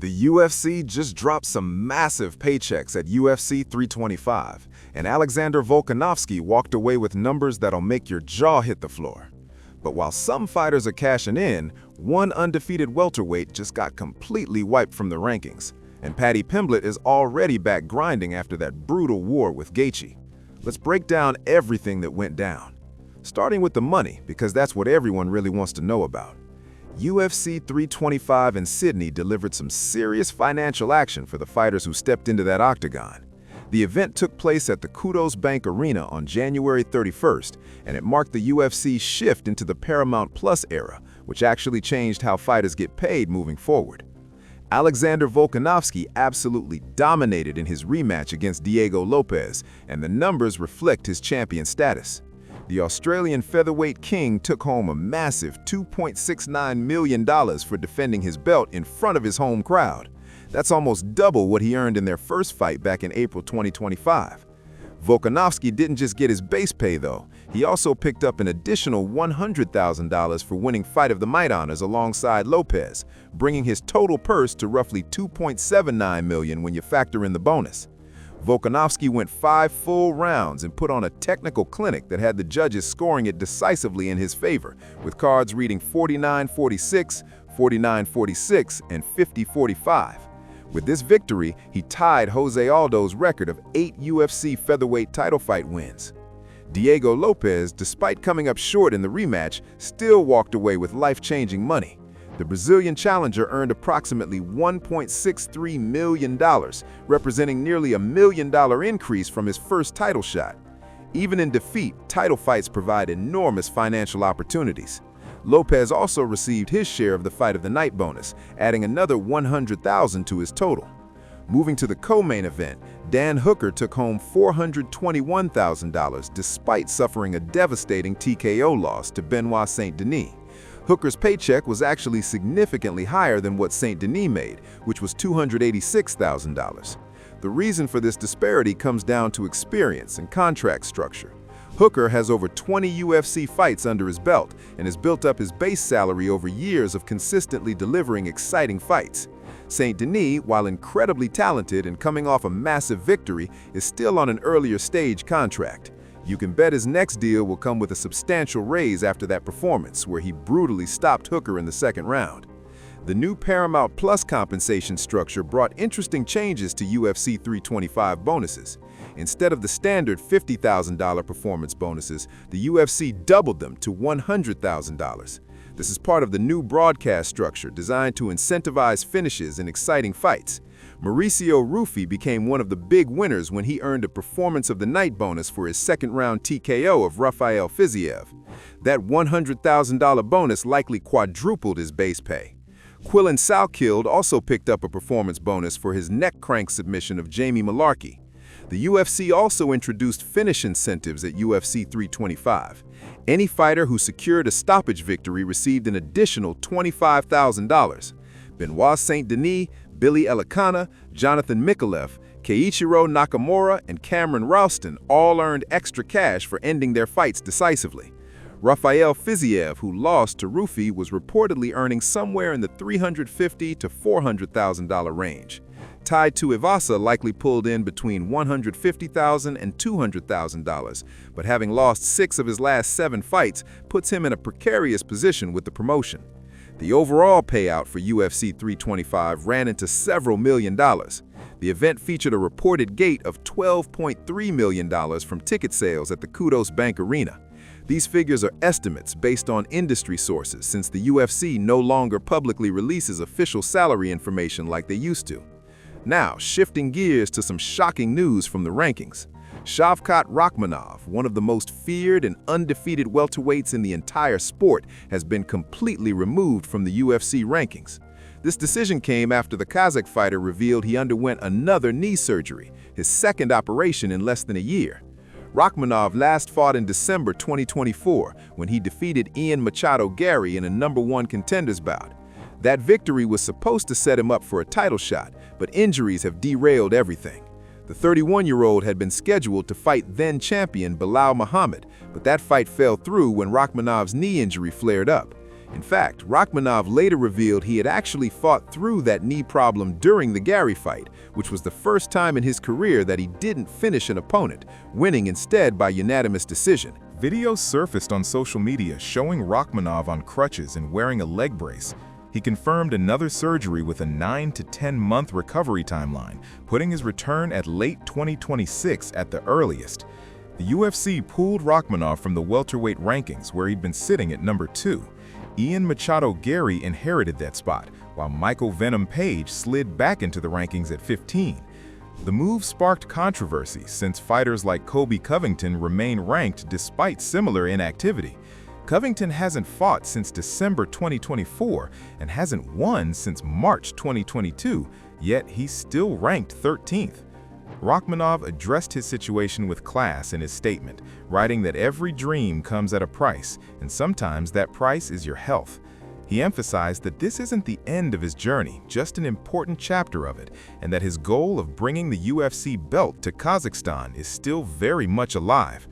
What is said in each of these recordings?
The UFC just dropped some massive paychecks at UFC 325, and Alexander Volkanovski walked away with numbers that'll make your jaw hit the floor. But while some fighters are cashing in, one undefeated welterweight just got completely wiped from the rankings, and Paddy Pimblett is already back grinding after that brutal war with Gaethje. Let's break down everything that went down, starting with the money, because that's what everyone really wants to know about. UFC 325 in Sydney delivered some serious financial action for the fighters who stepped into that octagon. The event took place at the Kudos Bank Arena on January 31st, and it marked the UFC's shift into the Paramount Plus era, which actually changed how fighters get paid moving forward. Alexander Volkanovski absolutely dominated in his rematch against Diego Lopes, and the numbers reflect his champion status. The Australian featherweight king took home a massive $2.69 million for defending his belt in front of his home crowd. That's almost double what he earned in their first fight back in April 2025. Volkanovski didn't just get his base pay, though. He also picked up an additional $100,000 for winning Fight of the Night honors alongside Lopez, bringing his total purse to roughly $2.79 million when you factor in the bonus. Volkanovski went 5 full rounds and put on a technical clinic that had the judges scoring it decisively in his favor, with cards reading 49-46, 49-46, and 50-45. With this victory, he tied Jose Aldo's record of 8 UFC featherweight title fight wins. Diego Lopes, despite coming up short in the rematch, still walked away with life-changing money. The Brazilian challenger earned approximately $1.63 million, representing nearly $1 million increase from his first title shot. Even in defeat, title fights provide enormous financial opportunities. Lopez also received his share of the Fight of the Night bonus, adding another $100,000 to his total. Moving to the co-main event, Dan Hooker took home $421,000 despite suffering a devastating TKO loss to Benoit Saint-Denis. Hooker's paycheck was actually significantly higher than what Saint-Denis made, which was $286,000. The reason for this disparity comes down to experience and contract structure. Hooker has over 20 UFC fights under his belt and has built up his base salary over years of consistently delivering exciting fights. Saint-Denis, while incredibly talented and coming off a massive victory, is still on an earlier stage contract. You can bet his next deal will come with a substantial raise after that performance, where he brutally stopped Hooker in the second round. The new Paramount Plus compensation structure brought interesting changes to UFC 325 bonuses. Instead of the standard $50,000 performance bonuses, the UFC doubled them to $100,000. This is part of the new broadcast structure designed to incentivize finishes in exciting fights. Mauricio Rufy became one of the big winners when he earned a Performance of the Night bonus for his second-round TKO of Rafael Fiziev. That $100,000 bonus likely quadrupled his base pay. Quillan Salkild also picked up a performance bonus for his neck crank submission of Jamie Mullarkey. The UFC also introduced finish incentives at UFC 325. Any fighter who secured a stoppage victory received an additional $25,000. Benoit Saint-Denis, Billy Elikana, Jonathan Mikulev, Keiichiro Nakamura, and Cameron Ralston all earned extra cash for ending their fights decisively. Rafael Fiziev, who lost to Rufy, was reportedly earning somewhere in the $350,000 to $400,000 range. Tai Tuivasa likely pulled in between $150,000 and $200,000, but having lost 6 of his last 7 fights puts him in a precarious position with the promotion. The overall payout for UFC 325 ran into several million dollars. The event featured a reported gate of $12.3 million from ticket sales at the Kudos Bank Arena. These figures are estimates based on industry sources, since the UFC no longer publicly releases official salary information like they used to. Now, shifting gears to some shocking news from the rankings. Shavkat Rakhmonov, one of the most feared and undefeated welterweights in the entire sport, has been completely removed from the UFC rankings. This decision came after the Kazakh fighter revealed he underwent another knee surgery, his second operation in less than a year. Rakhmonov last fought in December 2024 when he defeated Ian Machado Gary in a #1 contenders bout. That victory was supposed to set him up for a title shot, but injuries have derailed everything. The 31-year-old had been scheduled to fight then-champion Belal Muhammad, but that fight fell through when Rakhmonov's knee injury flared up. In fact, Rakhmonov later revealed he had actually fought through that knee problem during the Gary fight, which was the first time in his career that he didn't finish an opponent, winning instead by unanimous decision. Videos surfaced on social media showing Rakhmonov on crutches and wearing a leg brace. He confirmed another surgery with a 9 to 10-month recovery timeline, putting his return at late 2026 at the earliest. The UFC pulled Rakhmonov from the welterweight rankings, where he'd been sitting at number 2. Ian Machado Gary inherited that spot, while Michael Venom Page slid back into the rankings at 15. The move sparked controversy since fighters like Colby Covington remain ranked despite similar inactivity. Covington hasn't fought since December 2024 and hasn't won since March 2022, yet he's still ranked 13th. Rakhmonov addressed his situation with class in his statement, writing that every dream comes at a price, and sometimes that price is your health. He emphasized that this isn't the end of his journey, just an important chapter of it, and that his goal of bringing the UFC belt to Kazakhstan is still very much alive.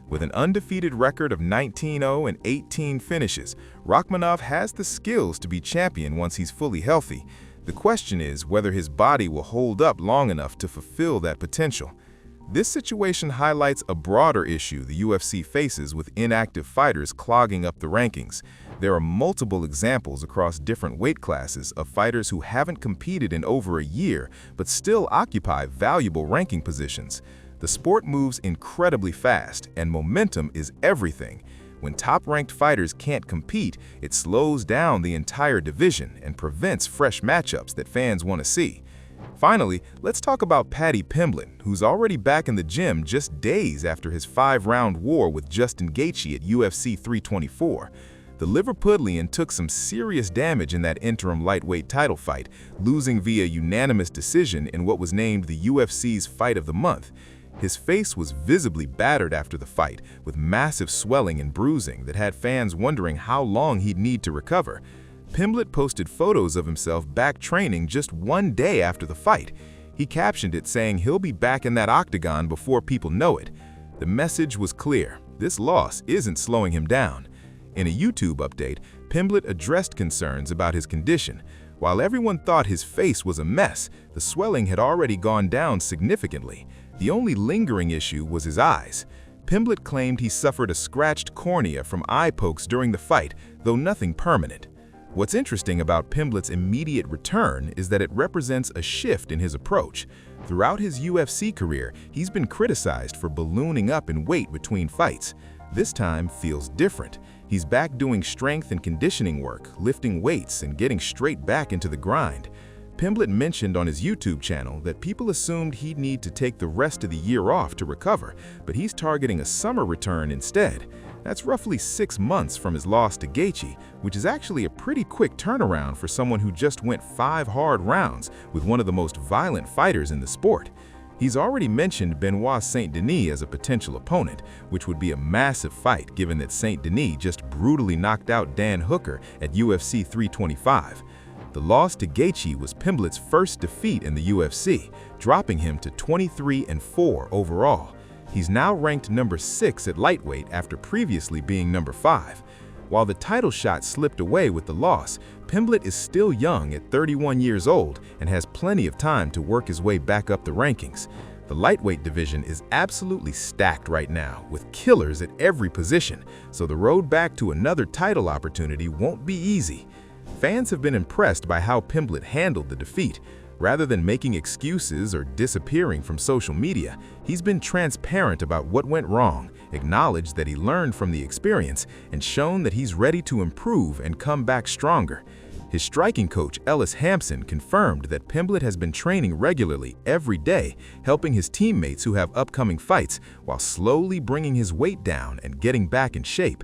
With an undefeated record of 19-0 and 18 finishes, Rakhmonov has the skills to be champion once he's fully healthy. The question is whether his body will hold up long enough to fulfill that potential. This situation highlights a broader issue the UFC faces with inactive fighters clogging up the rankings. There are multiple examples across different weight classes of fighters who haven't competed in over a year but still occupy valuable ranking positions. The sport moves incredibly fast, and momentum is everything. When top-ranked fighters can't compete, it slows down the entire division and prevents fresh matchups that fans want to see. Finally, let's talk about Paddy Pimblett, who's already back in the gym just days after his 5-round war with Justin Gaethje at UFC 324. The Liverpudlian took some serious damage in that interim lightweight title fight, losing via unanimous decision in what was named the UFC's Fight of the Month. His face was visibly battered after the fight, with massive swelling and bruising that had fans wondering how long he'd need to recover. Pimblett posted photos of himself back training just one day after the fight. He captioned it saying he'll be back in that octagon before people know it. The message was clear: this loss isn't slowing him down. In a YouTube update, Pimblett addressed concerns about his condition. While everyone thought his face was a mess, the swelling had already gone down significantly. The only lingering issue was his eyes. Pimblett claimed he suffered a scratched cornea from eye pokes during the fight, though nothing permanent. What's interesting about Pimblett's immediate return is that it represents a shift in his approach. Throughout his UFC career, he's been criticized for ballooning up in weight between fights. This time feels different. He's back doing strength and conditioning work, lifting weights, and getting straight back into the grind. Pimblett mentioned on his YouTube channel that people assumed he'd need to take the rest of the year off to recover, but he's targeting a summer return instead. That's roughly 6 months from his loss to Gaethje, which is actually a pretty quick turnaround for someone who just went 5 hard rounds with one of the most violent fighters in the sport. He's already mentioned Benoit Saint-Denis as a potential opponent, which would be a massive fight given that Saint-Denis just brutally knocked out Dan Hooker at UFC 325. The loss to Gaethje was Pimblett's first defeat in the UFC, dropping him to 23-4 overall. He's now ranked number 6 at lightweight after previously being number 5. While the title shot slipped away with the loss, Pimblett is still young at 31 years old and has plenty of time to work his way back up the rankings. The lightweight division is absolutely stacked right now, with killers at every position, so the road back to another title opportunity won't be easy. Fans have been impressed by how Pimblett handled the defeat. Rather than making excuses or disappearing from social media, he's been transparent about what went wrong, acknowledged that he learned from the experience, and shown that he's ready to improve and come back stronger. His striking coach, Ellis Hampson, confirmed that Pimblett has been training regularly every day, helping his teammates who have upcoming fights while slowly bringing his weight down and getting back in shape.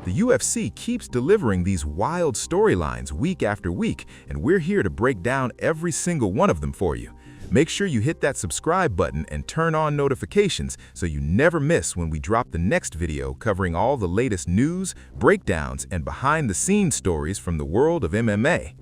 The UFC keeps delivering these wild storylines week after week, and we're here to break down every single one of them for you. Make sure you hit that subscribe button and turn on notifications so you never miss when we drop the next video covering all the latest news, breakdowns, and behind-the-scenes stories from the world of MMA.